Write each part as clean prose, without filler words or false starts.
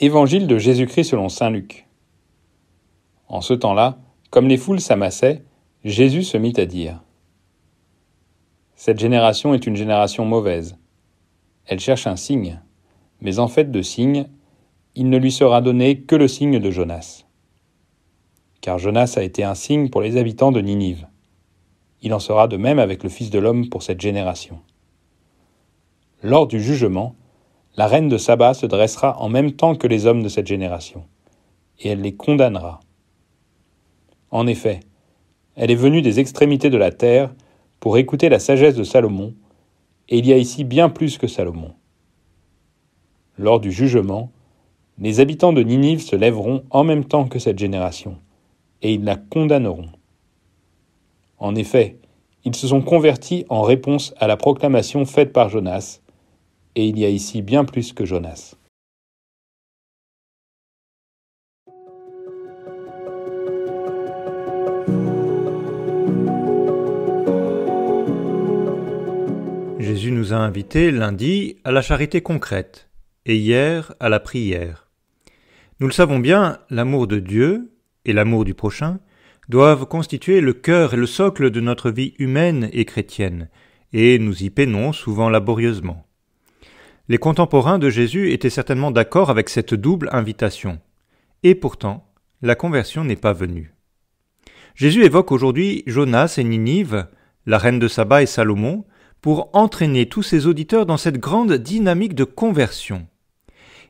Évangile de Jésus-Christ selon saint Luc. En ce temps-là, comme les foules s'amassaient, Jésus se mit à dire : « Cette génération est une génération mauvaise. Elle cherche un signe, mais en fait de signe, il ne lui sera donné que le signe de Jonas. Car Jonas a été un signe pour les habitants de Ninive. Il en sera de même avec le Fils de l'homme pour cette génération. Lors du jugement, la reine de Saba se dressera en même temps que les hommes de cette génération, et elle les condamnera. En effet, elle est venue des extrémités de la terre pour écouter la sagesse de Salomon, et il y a ici bien plus que Salomon. Lors du jugement, les habitants de Ninive se lèveront en même temps que cette génération, et ils la condamneront. En effet, ils se sont convertis en réponse à la proclamation faite par Jonas, et il y a ici bien plus que Jonas. Jésus nous a invités lundi à la charité concrète et hier à la prière. Nous le savons bien, l'amour de Dieu et l'amour du prochain doivent constituer le cœur et le socle de notre vie humaine et chrétienne, et nous y peinons souvent laborieusement. Les contemporains de Jésus étaient certainement d'accord avec cette double invitation, et pourtant, la conversion n'est pas venue. Jésus évoque aujourd'hui Jonas et Ninive, la reine de Saba et Salomon, pour entraîner tous ses auditeurs dans cette grande dynamique de conversion.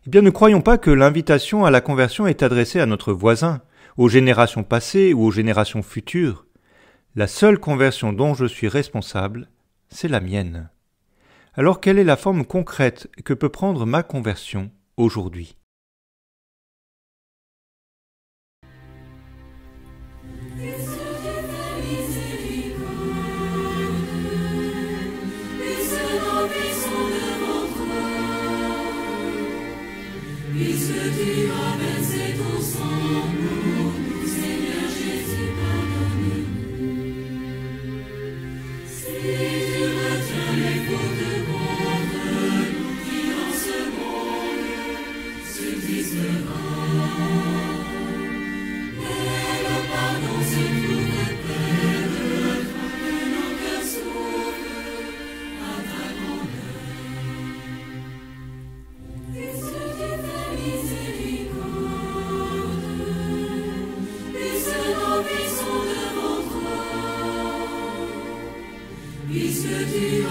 Eh bien, ne croyons pas que l'invitation à la conversion est adressée à notre voisin, aux générations passées ou aux générations futures. La seule conversion dont je suis responsable, c'est la mienne. Alors, quelle est la forme concrète que peut prendre ma conversion aujourd'hui ? Puisque tu